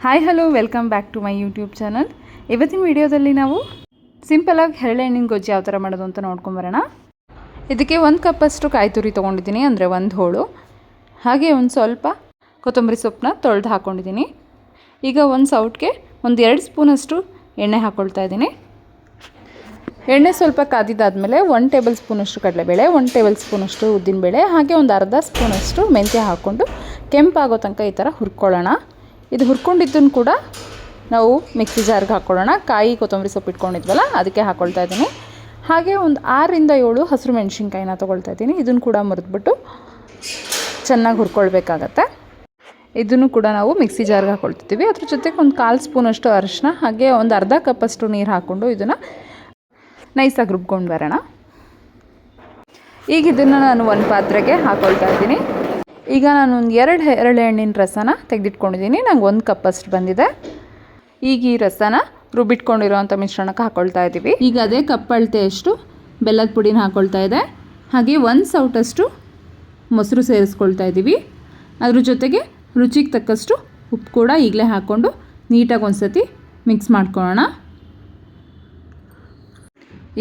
Hi hello welcome back to my YouTube channel. ಇವತ್ತಿನ ವಿಡಿಯೋದಲ್ಲಿ ನಾವು ಸಿಂಪಲಾಗಿ ಹರಳೆ ಹಣ್ಣಿನ ಗೊಜ್ಜು ಯಾವ ಥರ ಮಾಡೋದು ಅಂತ ನೋಡ್ಕೊಂಬರೋಣ. ಇದಕ್ಕೆ 1 ಕಪ್ಪಷ್ಟು ಕಾಯಿ ತುರಿ ತೊಗೊಂಡಿದ್ದೀನಿ, ಅಂದರೆ 1 ಹೋಳು. ಹಾಗೆ ಒಂದು ಸ್ವಲ್ಪ ಕೊತ್ತಂಬರಿ ಸೊಪ್ಪನ್ನ ತೊಳೆದು ಹಾಕ್ಕೊಂಡಿದ್ದೀನಿ. ಈಗ ಒಂದು ಸೌಟ್ಗೆ 2 ಸ್ಪೂನಷ್ಟು ಎಣ್ಣೆ ಹಾಕ್ಕೊಳ್ತಾ ಇದ್ದೀನಿ. ಎಣ್ಣೆ ಸ್ವಲ್ಪ ಕಾದಿದ್ದಾದಮೇಲೆ 1 ಟೇಬಲ್ ಸ್ಪೂನಷ್ಟು ಕಡಲೆಬೇಳೆ, 1 ಟೇಬಲ್ ಸ್ಪೂನಷ್ಟು ಉದ್ದಿನಬೇಳೆ, ಹಾಗೆ ಒಂದು ಅರ್ಧ ಸ್ಪೂನಷ್ಟು ಮೆಂತ್ಯ ಹಾಕ್ಕೊಂಡು ಕೆಂಪಾಗೋ ತನಕ ಈ ಥರ ಹುರ್ಕೊಳ್ಳೋಣ. ಇದು ಹುರ್ಕೊಂಡಿದ್ದನ್ನು ಕೂಡ ನಾವು ಮಿಕ್ಸಿ ಜಾರ್ಗೆ ಹಾಕ್ಕೊಳ್ಳೋಣ. ಕಾಯಿ ಕೊತ್ತಂಬರಿ ಸೊಪ್ಪು ಇಟ್ಕೊಂಡಿದ್ವಲ್ಲ ಅದಕ್ಕೆ ಹಾಕ್ಕೊಳ್ತಾ ಇದ್ದೀನಿ. ಹಾಗೆ ಒಂದು 6 ರಿಂದ 7 ಹಸಿರು ಮೆಣಸಿನ್ಕಾಯಿನ ತೊಗೊಳ್ತಾ ಇದ್ದೀನಿ. ಇದನ್ನು ಕೂಡ ಮುರಿದ್ಬಿಟ್ಟು ಚೆನ್ನಾಗಿ ಹುರ್ಕೊಳ್ಬೇಕಾಗತ್ತೆ. ಇದನ್ನು ಕೂಡ ನಾವು ಮಿಕ್ಸಿ ಜಾರ್ಗೆ ಹಾಕ್ಕೊಳ್ತಿದ್ದೀವಿ. ಅದ್ರ ಜೊತೆಗೆ ಒಂದು 1/4 ಸ್ಪೂನಷ್ಟು ಅರಿಶಿನ, ಹಾಗೆ ಒಂದು ಅರ್ಧ ಕಪ್ಪಷ್ಟು ನೀರು ಹಾಕ್ಕೊಂಡು ಇದನ್ನು ನೈಸಾಗಿ ರುಬ್ಕೊಂಡು ಬರೋಣ. ಈಗ ಇದನ್ನು ನಾನು ಒಂದು ಪಾತ್ರೆಗೆ ಹಾಕ್ಕೊಳ್ತಾ ಇದ್ದೀನಿ. ಈಗ ನಾನು ಒಂದು 2 ಹರಳೆ ಹಣ್ಣಿನ ರಸನ ತೆಗೆದಿಟ್ಕೊಂಡಿದ್ದೀನಿ. ನಂಗೆ 1 ಕಪ್ಪಷ್ಟು ಬಂದಿದೆ. ಈಗ ಈ ರಸನ ರುಬ್ಬಿಟ್ಕೊಂಡಿರೋವಂಥ ಮಿಶ್ರಣಕ್ಕೆ ಹಾಕ್ಕೊಳ್ತಾ ಇದ್ದೀವಿ. ಈಗ ಅದೇ ಕಪ್ ಅಳತೆಯಷ್ಟು ಬೆಲ್ಲದ ಪುಡಿನ ಹಾಕ್ಕೊಳ್ತಾ ಇದೆ. ಹಾಗೆ 1 ಸೌಟಷ್ಟು ಮೊಸರು ಸೇರಿಸ್ಕೊಳ್ತಾ ಇದ್ದೀವಿ. ಅದ್ರ ಜೊತೆಗೆ ರುಚಿಗೆ ತಕ್ಕಷ್ಟು ಉಪ್ಪು ಕೂಡ ಈಗಲೇ ಹಾಕ್ಕೊಂಡು ನೀಟಾಗಿ ಒಂದು ಸತಿ ಮಿಕ್ಸ್ ಮಾಡ್ಕೊಳ್ಳೋಣ.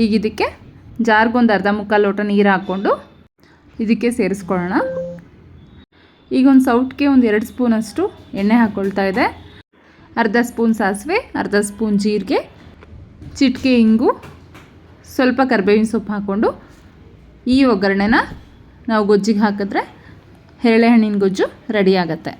ಈಗ ಇದಕ್ಕೆ ಜಾರ್ಗೊಂದು ಅರ್ಧ ಮುಕ್ಕಾಲು ಲೋಟ ನೀರು ಹಾಕ್ಕೊಂಡು ಇದಕ್ಕೆ ಸೇರಿಸ್ಕೊಳ್ಳೋಣ. ಈಗ ಒಂದು ಸೌಟ್ಗೆ 2 ಸ್ಪೂನಷ್ಟು ಎಣ್ಣೆ ಹಾಕ್ಕೊಳ್ತಾ ಇದೆ. ಅರ್ಧ ಸ್ಪೂನ್ ಸಾಸಿವೆ, ಅರ್ಧ ಸ್ಪೂನ್ ಜೀರಿಗೆ, ಚಿಟಿಕೆ ಇಂಗು, ಸ್ವಲ್ಪ ಕರಿಬೇವಿನ ಸೊಪ್ಪು ಹಾಕ್ಕೊಂಡು ಈ ಒಗ್ಗರಣೆನ ನಾವು ಗೊಜ್ಜಿಗೆ ಹಾಕಿದ್ರೆ ಹರಳೆ ಹಣ್ಣಿನ ಗೊಜ್ಜು ರೆಡಿ ಆಗುತ್ತೆ.